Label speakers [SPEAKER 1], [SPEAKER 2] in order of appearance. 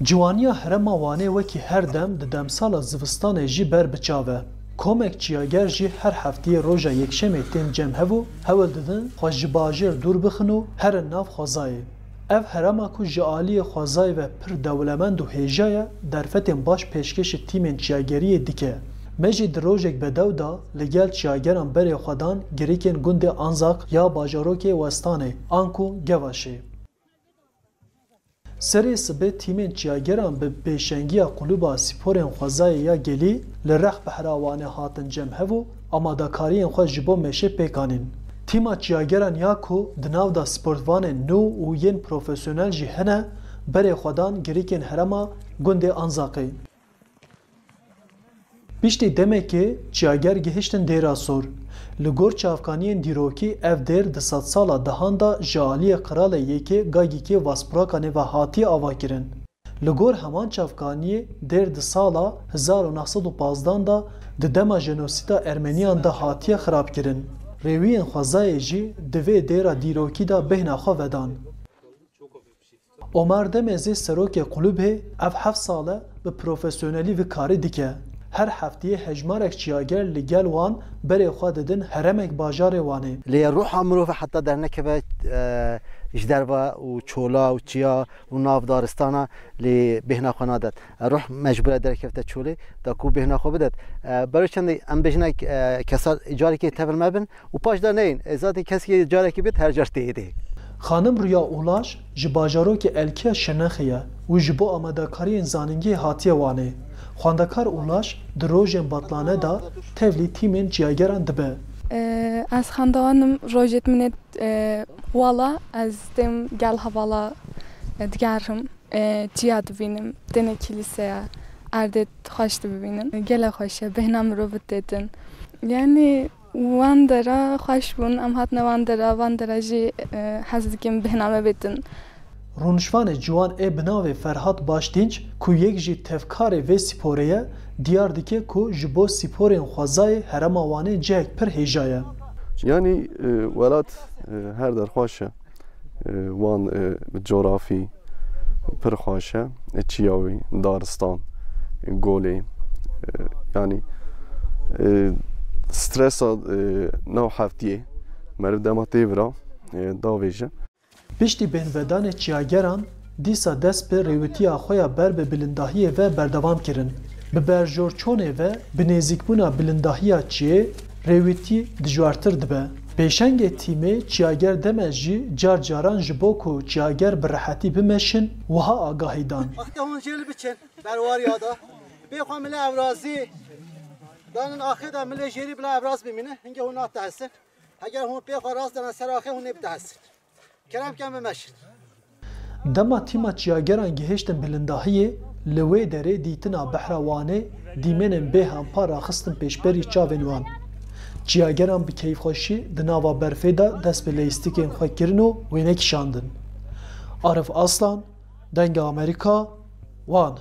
[SPEAKER 1] Ciwaniya Herêma Wanê wekî her dem di demsala zivistanê jî ber biçave. Komek çîyager jî her hefteyê roja yekşemê tên cem hebû, hewil didin xwe ji bajêr dûr bixin û herin nav xwezayê. Ev herema ku ji aliyê xwezayê ve pir dewlemend û hêja ye, derfetên baş pêşkêşi tîmên çîyageriyê dike. Me jî di rojek bedew da li gel çîyageran berê xwe dan girêkên gundê Anzak ya bajarokê Westanê, an ku Gevaşê. Serê sibê tîmên çîyageran bi pêşengiya Kulûba Sporên Xwezayê ya Gelî li Rexbehera Wanê hatin cem hev û amadekariyên xwe ji bo meşê pêkanîn. Tîma çîyageran ya ku di nav da sportvanên nû û yên profesyonel jî hene, berê xwe dan girêkên herema gundê Anzakê. Piştî demekê çîyager gihiştin dêra sor. Li gor çavkaniyên dîrokî ev dêr di sed sala dehan da ji aliyê Qiralê Yekê gagîkê Vaspurakanê ve hatiye avakirin. Li gor heman çavkaniyê dêr di sala 1915 da di dema jenosîda Ermeniyan da hatiye xirabkirin. Rêwiyên xwezayê jî di vê dêra dîrokî da bêhna xwe vedan. Omar Demezê serokê kulûbê ev 7 sale bi profesyonelî vî karî dike. Her hefteyê hejmarek çîyager li gel wan berê xwe didin heremek bajarê Wanê.
[SPEAKER 2] Lê ruha mirov heta dernekeve ji derve û çola û çiya û nav daristana lê bêhna xwe nadet. Ruh mecbur e derkevte çolê da ku bêhna xwe bidet. Berçendê em bêjinek kesa carekê tevil mebin û paş da neyin. Zatê kesikê carekê bit her car têdê.
[SPEAKER 1] Xanim Rûya Ulaş ji bajarokê Elkiya Şenexê ye û ji bo amadekariyên zanîngehê hatiye Wanê. Xwendekar Ulaş di rojên batlane da tevlî tîmên çîyageran dibe.
[SPEAKER 3] Ez xendawanim rojet min wala ez dêm gel hevala digerim çiya dibînim denê kîlîseya erdê xweş dibînin gelek xweş e bêhna mirov didin. Yani wan dera xweş bûn em hatine wan dera jî hez dikim bêhna me bidin.
[SPEAKER 1] Rûnişvanê ciwan ê bi navê Ferhat Başdînç ku yek jî tevkarê vê sporê ye, diyar dike ku ji bo sporên xwezayê Herêma Wanê cihek pir hêja ye.
[SPEAKER 4] Yani welat her derxweş e. Wan bi coğrafî pir xweş e. Çîyawî, daristan, golê. Yani stresa nav heftiyê meriv dema tê vira davêje.
[SPEAKER 1] Piştî bênvedanê çîyageran dîsa dest bi rêwîtiya xwe ya ber bi bilindahiyê ve berdewam kirin. Bi berjorçonê ve bi nêzîkbûna bilindahiya çiyê rêwîtî dijwartir dibe. Pêşengê tîmê çîyager Demez jî car caran ji bo ku çîyager bi rehetî bimeşin wiha agahî dan.
[SPEAKER 2] Wextê hûn jêl biçin berwariya da bê xwe milê evrazî danin axê da milê jêrî bila evraz bimîne hingê hûn natehsin. Heger hûn pê xwe rast dana ser axê hûn ê bitehsin. Keremken bimeşin.
[SPEAKER 1] Dema tîma çîyageran gihîştin bilindahiyê li wê derê dîtina Behra Wanê dîmenên bêhan raxistin pêşberî çavên wan. Çîyageran bi keyfxweşî di nava berfê da dest bi lêstîkên xwe kirin û wê nekişandin. Arif Aslan, Dengê Amerîka, Wan.